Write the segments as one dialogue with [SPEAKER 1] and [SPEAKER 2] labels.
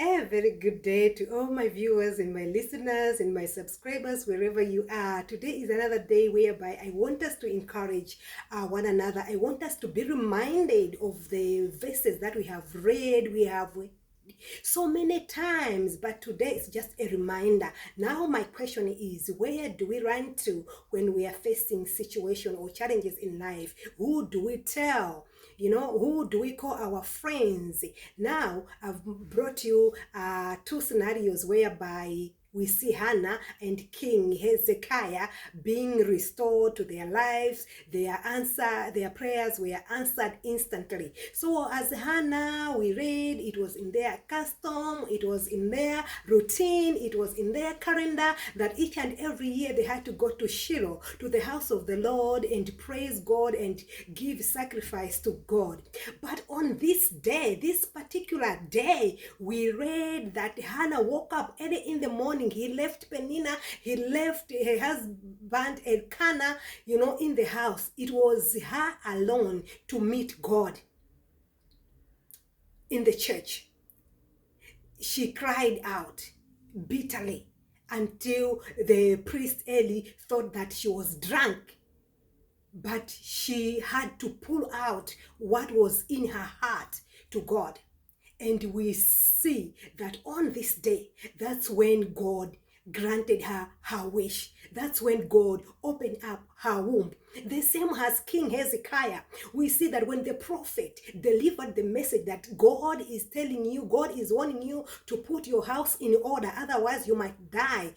[SPEAKER 1] A very good day to all my viewers and my listeners and my subscribers, wherever you are. Today is another day whereby I want us to encourage one another. I want us to be reminded of the verses that we have read. We have so many times, but today is just a reminder. Now my question is, where do we run to when we are facing situation or challenges in life? Who do we tell? Who do we call our friends? Now I've brought you two scenarios whereby we see Hannah and King Hezekiah being restored to their lives. Their prayers were answered instantly. So as Hannah, we read, it was in their custom, it was in their routine, it was in their calendar that each and every year they had to go to Shiloh, to the house of the Lord, and praise God and give sacrifice to God. But on this day, this particular day, we read that Hannah woke up early in the morning. He left Penina, he left her husband Elkanah, in the house. It was her alone to meet God in the church. She cried out bitterly until the priest Eli thought that she was drunk. But she had to pull out what was in her heart to God. And we see that on this day, that's when God granted her her wish. That's when God opened up her womb. The same as King Hezekiah. We see that when the prophet delivered the message that God is telling you, God is warning you to put your house in order, otherwise you might die.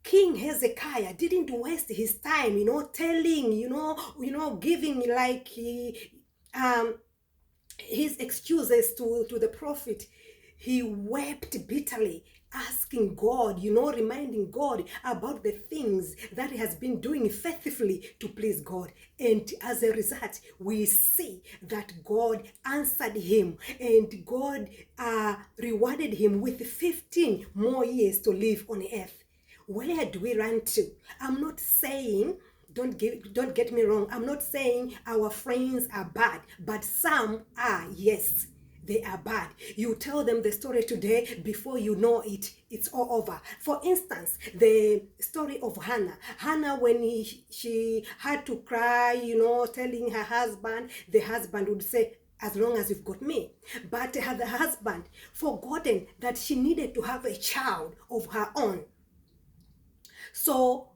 [SPEAKER 1] King Hezekiah didn't waste his time, telling, giving like his excuses to the prophet. He wept bitterly, asking God, reminding God about the things that he has been doing faithfully to please God. And as a result, we see that God answered him, and God rewarded him with 15 more years to live on earth. Where do we run to? I'm not saying, don't get me wrong, I'm not saying our friends are bad, but some are, yes. They are bad. You tell them the story today, before you know it, it's all over. For instance, the story of Hannah. Hannah, when she had to cry, telling her husband, the husband would say, as long as you've got me. But her husband forgotten that she needed to have a child of her own. So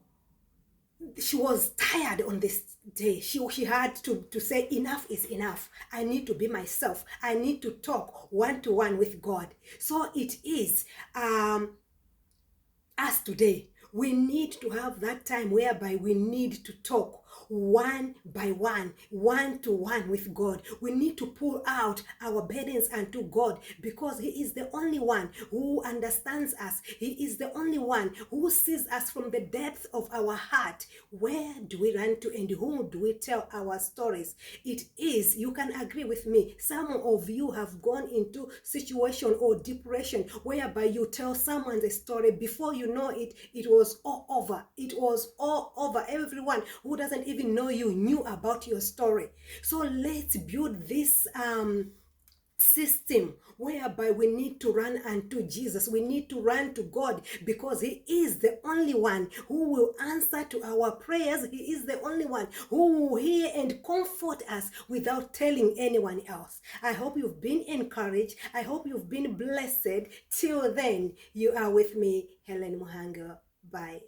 [SPEAKER 1] she was tired on this day. She had to say, enough is enough. I need to be myself. I need to talk one-to-one with God. So it is us today. We need to have that time whereby we need to talk one by one-to-one with God. We need to pull out our burdens unto God, because he is the only one who understands us. He is the only one who sees us from the depth of our heart. Where do we run to, and who do we tell our stories? It is, you can agree with me, some of you have gone into situation or depression whereby you tell someone the story, before you know it, it was all over. It was all over. Everyone who doesn't even know you knew about your story. So let's build this system whereby we need to run unto Jesus. We need to run to God, because he is the only one who will answer to our prayers. He is the only one who will hear and comfort us without telling anyone else. I hope you've been encouraged. I hope you've been blessed. Till then, you are with me, Helen Muhanga. Bye.